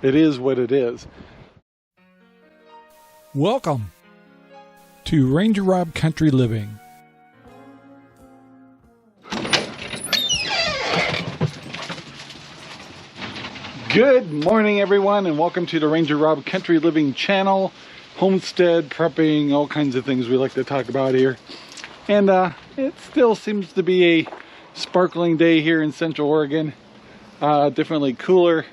it is what it is. Welcome to RangerRob Country Living. Good morning, everyone, and welcome to the RangerRob Country Living channel. Homestead, prepping, all kinds of things we like to talk about here. And it still seems to be a sparkling day here in Central Oregon. Definitely cooler.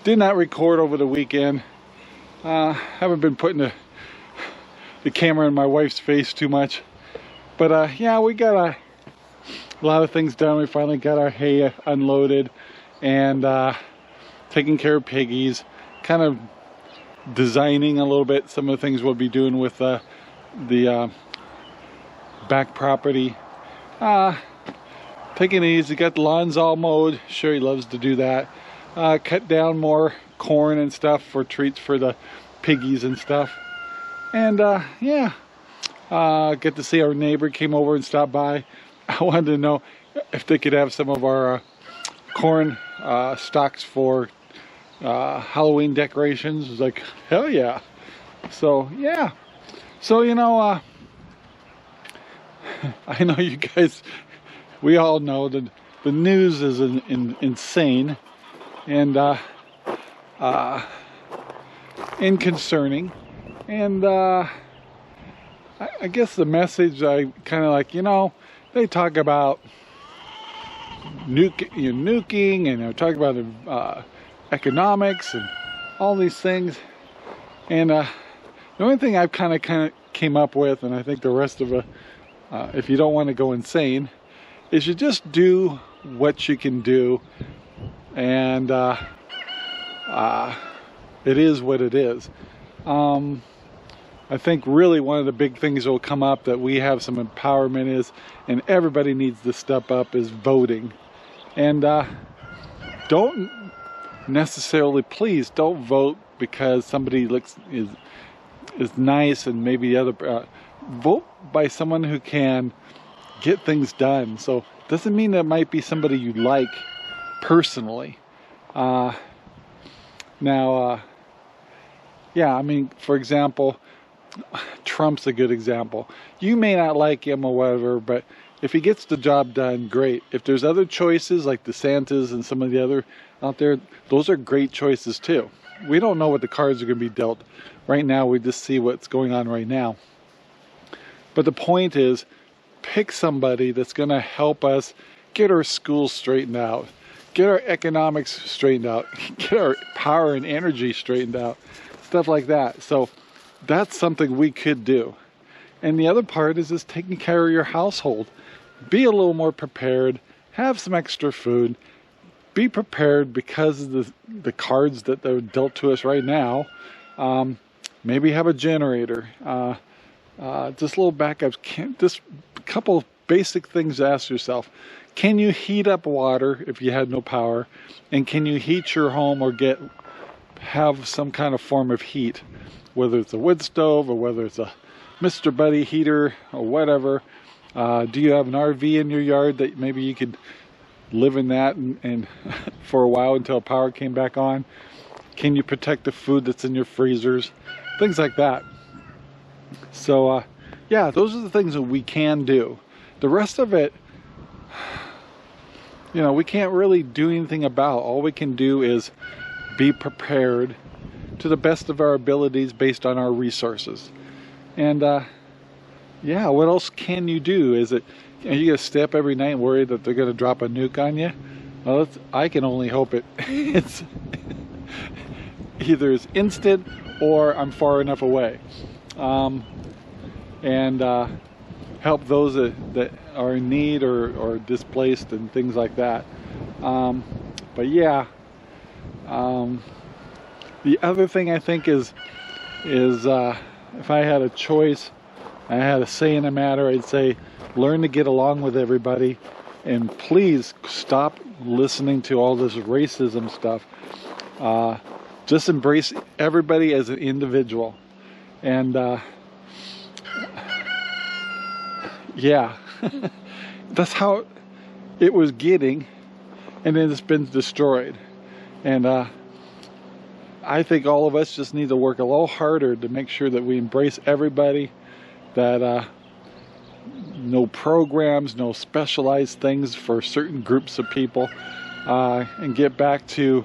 Did not record over the weekend. Haven't been putting the camera in my wife's face too much. But yeah, we got a lot of things done. We finally got our hay unloaded and taking care of piggies. Kind of designing a little bit some of the things we'll be doing with the back property. Taking it easy. Got the lawns all mowed. Sherry loves to do that. Cut down more corn and stuff for treats for the piggies and stuff. And yeah, get to see our neighbor came over and stopped by. I wanted to know if they could have some of our corn stalks for Halloween decorations. It was like, hell yeah. So yeah, so you know, I know you guys, we all know that the news is insane and inconcerning, and I guess the message I kind of like, you know, they talk about nuking and they're talking about economics and all these things, and the only thing I've kind of came up with, and I think the rest of if you don't want to go insane, is you just do what you can do, and it is what it is. I think really one of the big things that will come up that we have some empowerment is, and everybody needs to step up, is voting. And don't necessarily, please don't vote because somebody is nice and maybe the other, vote by someone who can get things done. So doesn't mean that might be somebody you like personally. Now yeah, I mean, for example, Trump's a good example. You may not like him or whatever, but if he gets the job done, great. If there's other choices like DeSantis and some of the other out there, those are great choices too. We don't know what the cards are going to be dealt. Right now, we just see what's going on right now. But the point is, pick somebody that's going to help us get our schools straightened out, get our economics straightened out, get our power and energy straightened out, stuff like that. So that's something we could do. And the other part is just taking care of your household. Be a little more prepared, have some extra food, be prepared because of the cards that are dealt to us right now. Maybe have a generator, just little backups. Just a couple basic things to ask yourself. Can you heat up water if you had no power? And can you heat your home or have some kind of form of heat? Whether it's a wood stove or whether it's a Mr. Buddy heater or whatever. Do you have an RV in your yard that maybe you could live in that and for a while until power came back on? Can you protect the food that's in your freezers? Things like that. So yeah, those are the things that we can do. The rest of it, you know, we can't really do anything about. All we can do is be prepared to the best of our abilities based on our resources. And yeah, what else can you do? Are you gonna stay up every night and worry that they're gonna drop a nuke on you? Well, I can only hope it's either it's instant or I'm far enough away, and help those that are in need or displaced and things like that. But yeah, the other thing I think is if I had a choice, I had a say in the matter, I'd say learn to get along with everybody, and please stop listening to all this racism stuff. Just embrace everybody as an individual. And yeah, that's how it was getting, and then it's been destroyed. And I think all of us just need to work a little harder to make sure that we embrace everybody, that no programs, no specialized things for certain groups of people, and get back to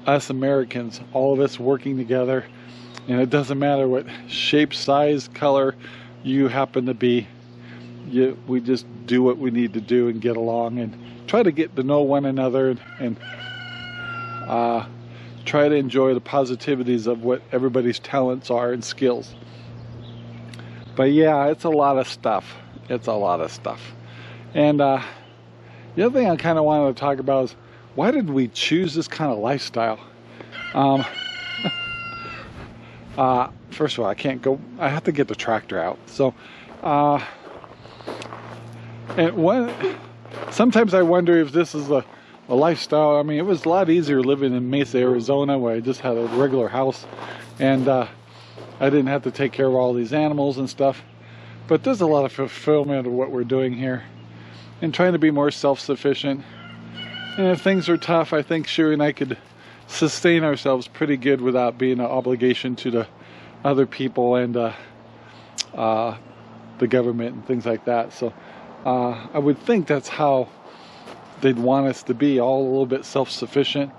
us Americans, all of us working together. And it doesn't matter what shape, size, color you happen to be. We just do what we need to do and get along and try to get to know one another, and try to enjoy the positivities of what everybody's talents are and skills. But yeah, it's a lot of stuff. It's a lot of stuff. And the other thing I kind of wanted to talk about is, why did we choose this kind of lifestyle? First of all, I have to get the tractor out. So, sometimes I wonder if this is a lifestyle. I mean, it was a lot easier living in Mesa, Arizona, where I just had a regular house, and I didn't have to take care of all these animals and stuff. But there's a lot of fulfillment of what we're doing here, and trying to be more self-sufficient. And if things are tough, I think Sherry and I could sustain ourselves pretty good without being an obligation to the other people and the government and things like that. So I would think that's how they'd want us to be, all a little bit self-sufficient.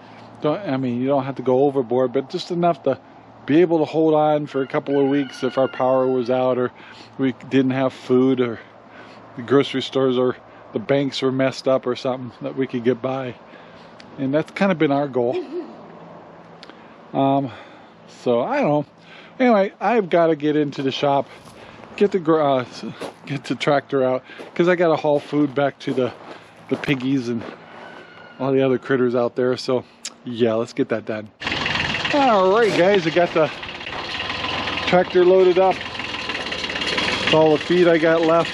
I mean, you don't have to go overboard, but just enough to be able to hold on for a couple of weeks if our power was out, or we didn't have food, or the grocery stores or the banks were messed up or something, that we could get by. And that's kind of been our goal. So I don't know. Anyway, I've got to get into the shop, get the tractor out, because I got to haul food back to the piggies and all the other critters out there. So yeah, let's get that done. All right, guys, I got the tractor loaded up. It's all the feed I got left.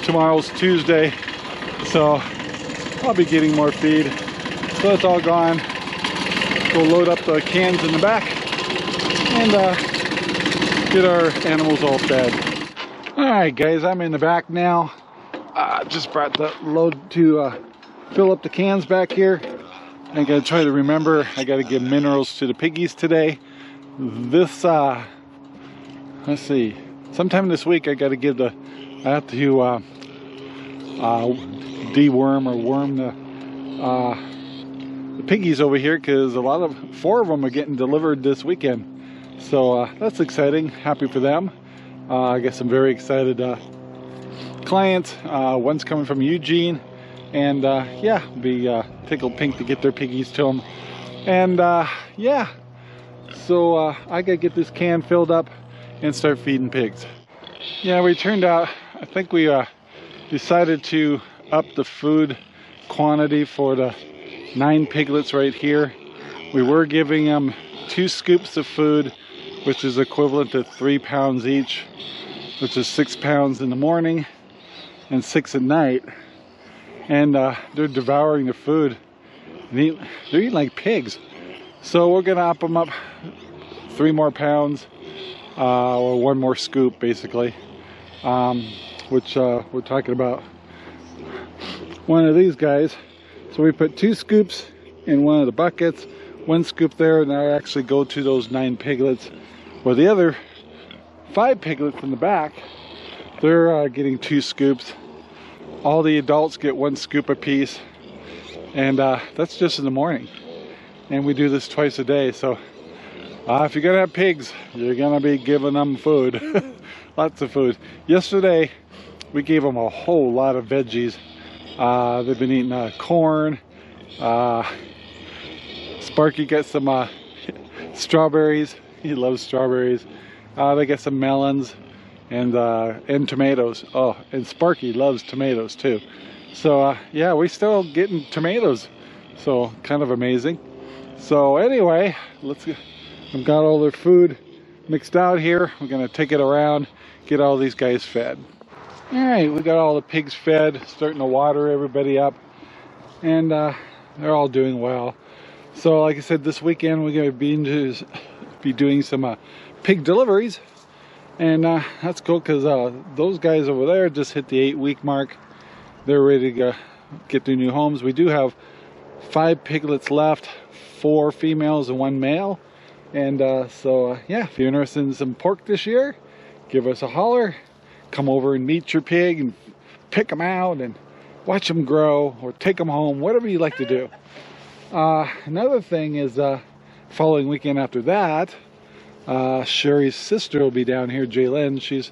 Tomorrow's Tuesday, so I'll be getting more feed. So it's all gone. We'll load up the cans in the back and get our animals all fed. All right, guys, I'm in the back now. Just brought the load to fill up the cans back here. I gotta try to remember, I gotta give minerals to the piggies today. This, let's see, sometime this week I have to deworm or worm the piggies over here, because 4 of them are getting delivered this weekend. So that's exciting, happy for them. I got some very excited clients. One's coming from Eugene, and yeah, be tickled pink to get their piggies to them. And yeah, so I gotta get this can filled up and start feeding pigs. Yeah, we turned out, I think we decided to up the food quantity for the 9 piglets right here. We were giving them 2 scoops of food, which is equivalent to 3 pounds each, which is 6 pounds in the morning and 6 at night. And they're devouring the food. They're eating like pigs. So we're gonna up them up 3 more pounds, or 1 more scoop basically, which we're talking about one of these guys. So we put 2 scoops in one of the buckets, 1 scoop there, and I actually go to those 9 piglets. Well, the other 5 piglets in the back, they're getting 2 scoops. All the adults get 1 scoop apiece, and that's just in the morning. And we do this twice a day. So if you're gonna have pigs, you're gonna be giving them food. Lots of food. Yesterday we gave them a whole lot of veggies. They've been eating corn. Sparky got some strawberries. He loves strawberries. They got some melons and tomatoes. Oh, and Sparky loves tomatoes too. So yeah, we still getting tomatoes. So kind of amazing. So anyway, I've got all their food mixed out here. We're gonna take it around, get all these guys fed. All right, we got all the pigs fed, starting to water everybody up, and they're all doing well. So like I said, this weekend we're gonna be doing some pig deliveries, and that's cool, because those guys over there just hit the 8-week mark. They're ready to get their new homes. We do have 5 piglets left, 4 females and 1 male. And yeah, if you're interested in some pork this year, give us a holler. Come over and meet your pig and pick them out and watch them grow, or take them home, whatever you like to do. Another thing is, following weekend after that, Sherry's sister will be down here, Jaylyn. She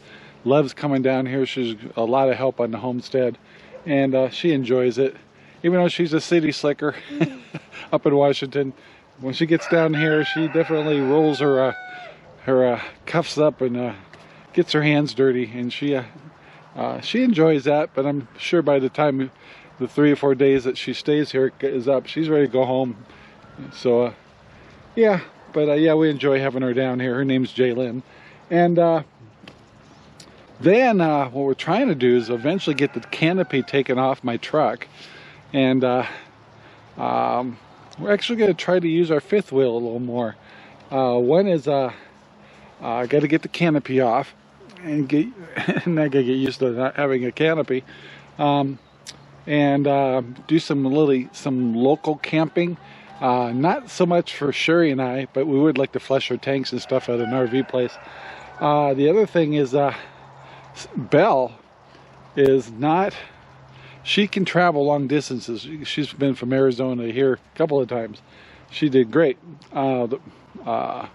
loves coming down here. She's a lot of help on the homestead, and she enjoys it. Even though she's a city slicker up in Washington, when she gets down here, she definitely rolls her cuffs up and gets her hands dirty, and she enjoys that. But I'm sure by the time the 3 or 4 days that she stays here is up, she's ready to go home. So yeah, but yeah, we enjoy having her down here. Her name's Jaylyn. And then what we're trying to do is eventually get the canopy taken off my truck. And we're actually going to try to use our fifth wheel a little more. One is I got to get the canopy off, and and I got to get used to not having a canopy, and do some local camping. Not so much for Sherry and I, but we would like to flush our tanks and stuff at an RV place. The other thing is Belle is not. She can travel long distances. She's been from Arizona here a couple of times. She did great. But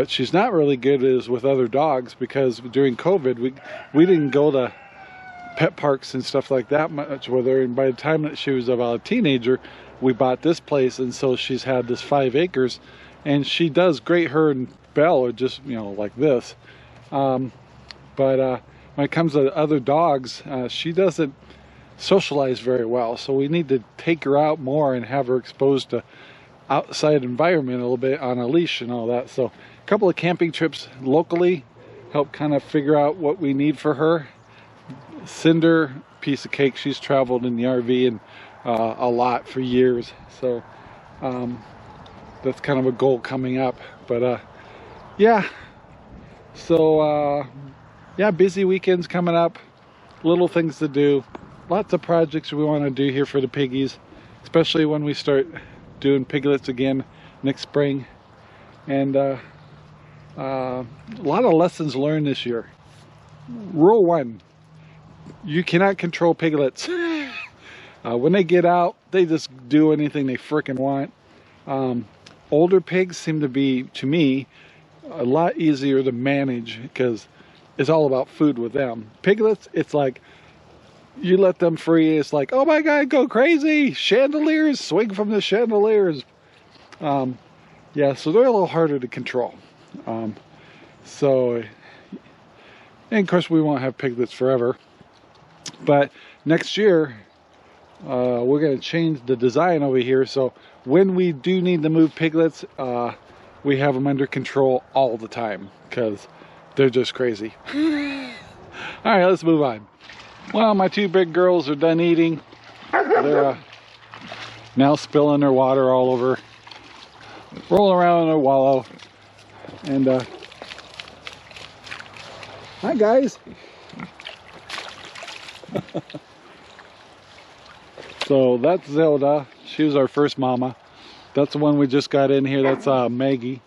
she's not really good as with other dogs, because during COVID, we didn't go to pet parks and stuff like that much with her. And by the time that she was about a teenager, we bought this place, and so she's had this 5 acres, and she does great. Her and Belle are just, you know, like this. But when it comes to other dogs, she doesn't socialize very well, so we need to take her out more and have her exposed to outside environment a little bit on a leash and all that. So a couple of camping trips locally help kind of figure out what we need for her. Cinder, piece of cake. She's traveled in the RV and a lot for years, so that's kind of a goal coming up. But yeah, so yeah, busy weekends coming up, little things to do. Lots of projects we want to do here for the piggies, especially when we start doing piglets again next spring. And a lot of lessons learned this year. Rule 1, you cannot control piglets. When they get out, they just do anything they frickin' want. Older pigs seem to be, to me, a lot easier to manage, because it's all about food with them. Piglets, it's like, you let them free, it's like, oh my god, go crazy, chandeliers, swing from the chandeliers. Yeah, so they're a little harder to control. And of course we won't have piglets forever, but next year we're going to change the design over here, so when we do need to move piglets, we have them under control all the time, because they're just crazy. All right, let's move on. Well, my 2 big girls are done eating. They're now spilling their water all over, rolling around in their wallow. And hi guys. So that's Zelda. She was our first mama. That's the one we just got in here. That's Maggie.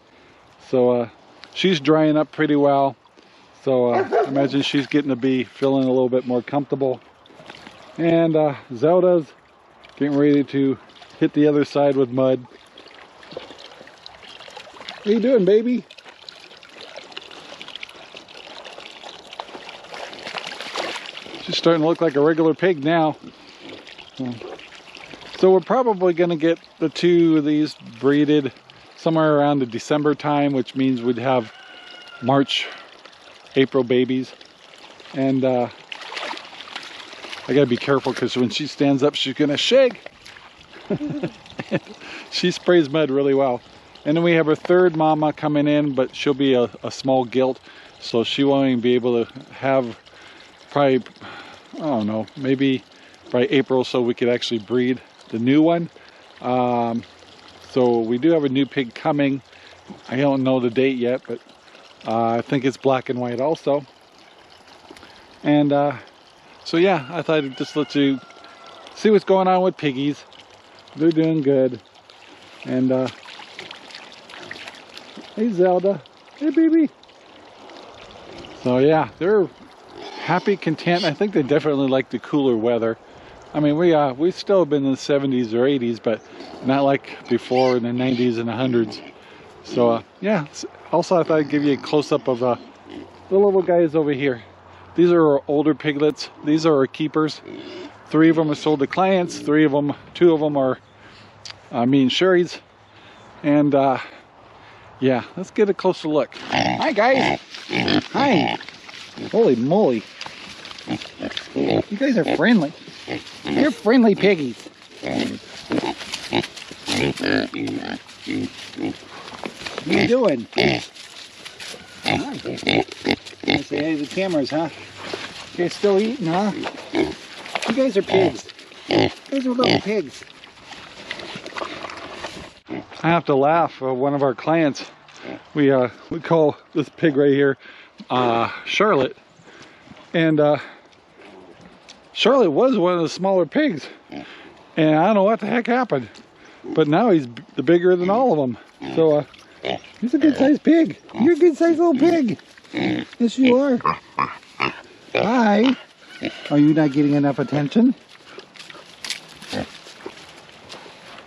So she's drying up pretty well. So imagine she's getting to be feeling a little bit more comfortable. And Zelda's getting ready to hit the other side with mud. What are you doing, baby? She's starting to look like a regular pig now. So we're probably going to get the 2 of these breeded somewhere around the December time, which means we'd have March, April babies. And I gotta be careful, because when she stands up, she's gonna shake. She sprays mud really well. And then we have her 3rd mama coming in, but she'll be a small gilt, so she won't even be able to have, probably, I don't know, maybe by April, so we could actually breed the new one. So we do have a new pig coming. I don't know the date yet, but I think it's black and white also. And so yeah, I thought I'd just let you see what's going on with piggies. They're doing good. And Hey Zelda. Hey baby. So yeah, they're happy, content. I think they definitely like the cooler weather. I mean, we still have been in the 70s or 80s, but not like before in the 90s and the 100s. So yeah, also I thought I'd give you a close-up of the little guys over here. These are our older piglets. These are our keepers. 3 of them are sold to clients. 2 of them are me and Sherry's. And yeah, let's get a closer look. Hi guys. Hi. Holy moly. You guys are friendly. You're friendly piggies. What are you doing? Hi. I say hey to the cameras, huh? You guys still eating, huh? You guys are pigs. You guys are little pigs. I have to laugh. One of our clients, we call this pig right here Charlotte, and Charlotte was one of the smaller pigs, and I don't know what the heck happened, but now he's bigger than all of them. So he's a good-sized pig. You're a good-sized little pig. Yes, you are. Hi. Are you not getting enough attention?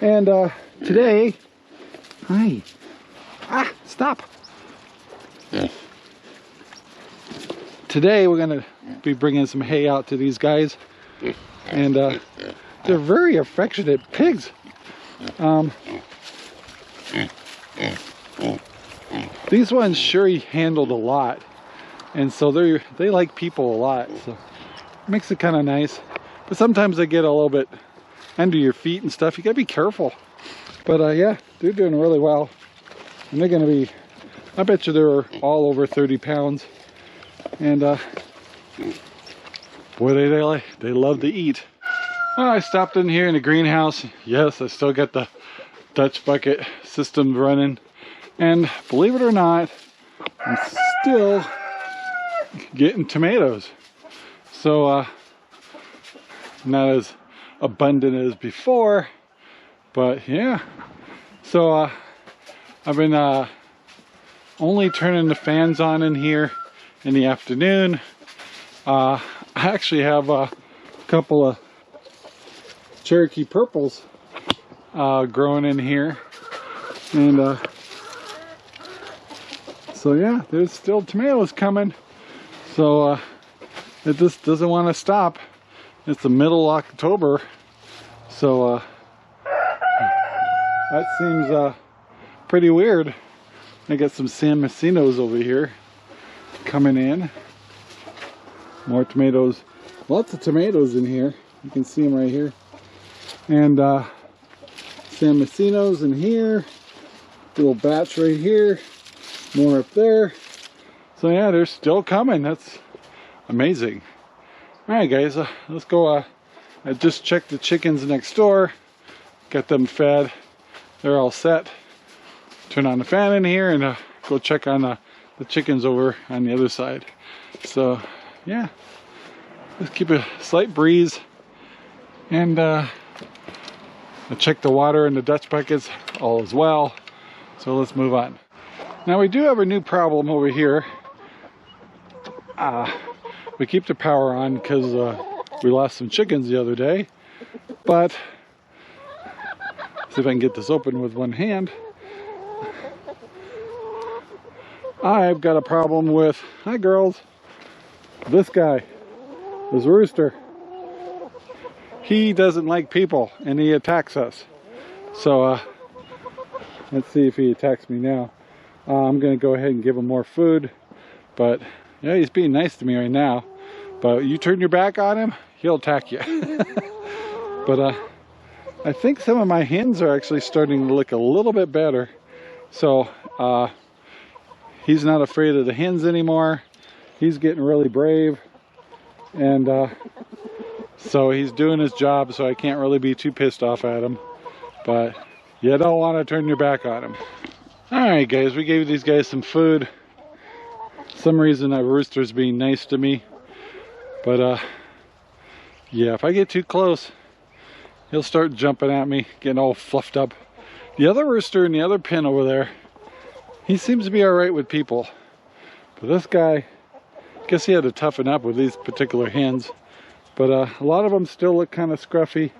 And today, hi. Stop. Today we're going to be bringing some hay out to these guys, and they're very affectionate pigs. These ones Sherry handled a lot, and so they like people a lot, so it makes it kind of nice. But sometimes they get a little bit under your feet and stuff. You gotta be careful. But yeah, they're doing really well, and they're gonna be, I bet you they're all over 30 pounds. And boy, they love to eat. Well, I stopped in here in the greenhouse. Yes, I still got the Dutch bucket system running, and believe it or not, I'm still getting tomatoes. So not as abundant as before, but yeah. So I've been only turning the fans on in here in the afternoon. I actually have a couple of Cherokee purples growing in here, and so yeah, there's still tomatoes coming. So it just doesn't want to stop. It's the middle of October, so that seems pretty weird. I got some San Macinos over here coming in. More tomatoes. Lots of tomatoes in here. You can see them right here. And San Macinos in here. Little batch right here. More up there. So yeah, they're still coming. That's amazing. Alright guys, let's go. I just checked the chickens next door. Got them fed. They're all set. Turn on the fan in here and go check on the chickens over on the other side. So yeah, let's keep a slight breeze, and I check the water in the Dutch buckets all as well. So let's move on. Now we do have a new problem over here. We keep the power on because we lost some chickens the other day, but see if I can get this open with one hand. I've got a problem with, hi girls, this guy, this rooster. He doesn't like people and he attacks us. So let's see if he attacks me now. I'm gonna go ahead and give him more food, but yeah, he's being nice to me right now. But you turn your back on him, he'll attack you. But I think some of my hens are actually starting to look a little bit better. So he's not afraid of the hens anymore. He's getting really brave, and so he's doing his job, so I can't really be too pissed off at him. But you don't want to turn your back on him. Alright guys, we gave these guys some food. Some reason that rooster's being nice to me. But yeah, if I get too close, he'll start jumping at me, getting all fluffed up. The other rooster in the other pen over there, He seems to be all right with people. But this guy, I guess he had to toughen up with these particular hens. But a lot of them still look kind of scruffy.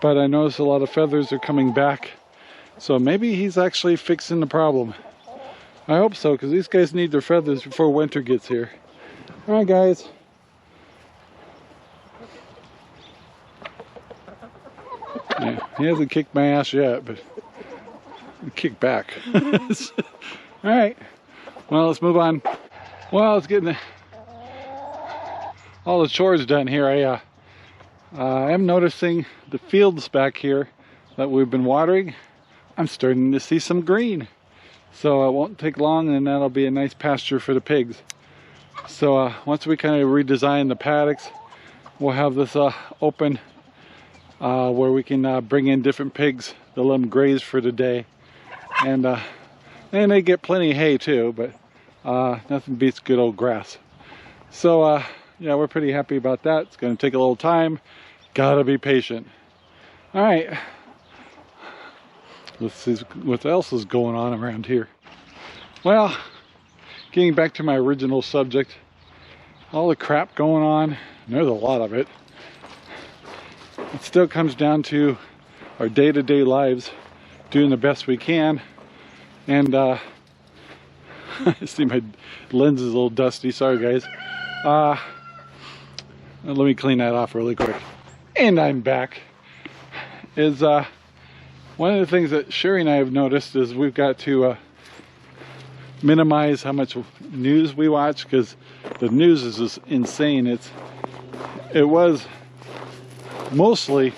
But I notice a lot of feathers are coming back. So maybe he's actually fixing the problem. I hope so, because these guys need their feathers before winter gets here. Alright guys. Yeah, he hasn't kicked my ass yet, but he kicked back. Alright. Well, let's move on. Well, it's getting all the chores done here. I am noticing the fields back here that we've been watering. I'm starting to see some green. So it won't take long and that'll be a nice pasture for the pigs. So once we kind of redesign the paddocks, we'll have this open where we can bring in different pigs to let them graze for the day. And they get plenty of hay too, but nothing beats good old grass. So yeah, we're pretty happy about that. It's going to take a little time. Gotta be patient. All right. Let's see what else is going on around here. Well, getting back to my original subject, all the crap going on, and there's a lot of it. It still comes down to our day-to-day lives, doing the best we can. And I see my lens is a little dusty. Sorry, guys. Let me clean that off really quick. And I'm back. One of the things that Sherry and I have noticed is we've got to minimize how much news we watch, because the news is just insane. It was mostly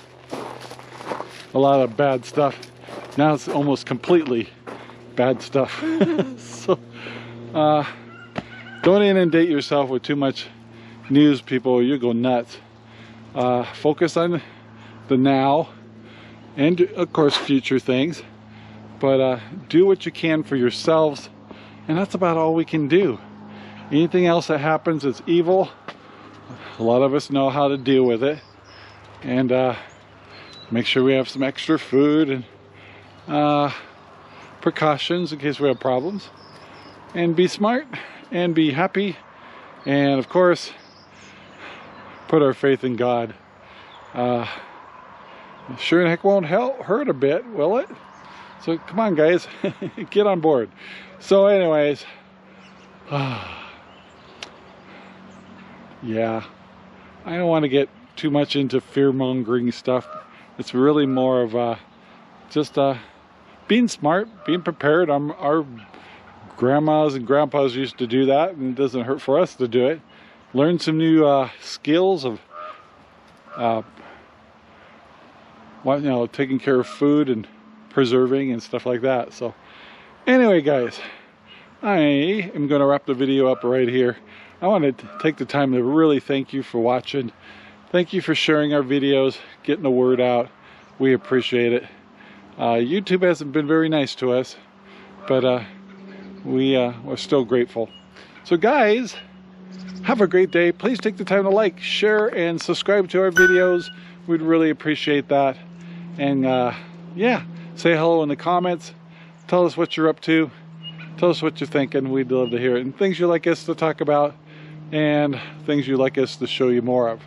a lot of bad stuff. Now it's almost completely bad stuff. So don't inundate yourself with too much news, people. You go nuts. Focus on the now and of course future things, but do what you can for yourselves, and that's about all we can do. Anything else that happens is evil. A lot of us know how to deal with it, and make sure we have some extra food and precautions in case we have problems, and be smart and be happy, and of course put our faith in God. Sure in heck won't hurt a bit, will it? So come on, guys, get on board. So anyways, yeah, I don't want to get too much into fear-mongering stuff. It's really more of just being smart, being prepared. Our grandmas and grandpas used to do that, and it doesn't hurt for us to do it. Learn some new skills of taking care of food and preserving and stuff like that. So anyway, guys, I am going to wrap the video up right here. I want to take the time to really thank you for watching. Thank you for sharing our videos, getting the word out. We appreciate it. YouTube hasn't been very nice to us, but we're still grateful. So guys, have a great day. Please take the time to like, share, and subscribe to our videos. We'd really appreciate that. And yeah, say hello in the comments. Tell us what you're up to. Tell us what you're thinking. We'd love to hear it. And things you'd like us to talk about, and things you'd like us to show you more of.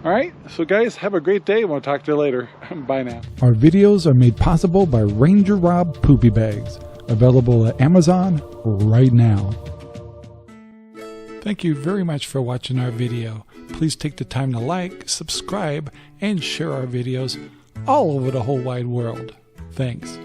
All right, so guys, have a great day. We'll talk to you later. Bye now. Our videos are made possible by RangerRob Poopy Bags, available at Amazon right now. Thank you very much for watching our video. Please take the time to like, subscribe, and share our videos all over the whole wide world. Thanks.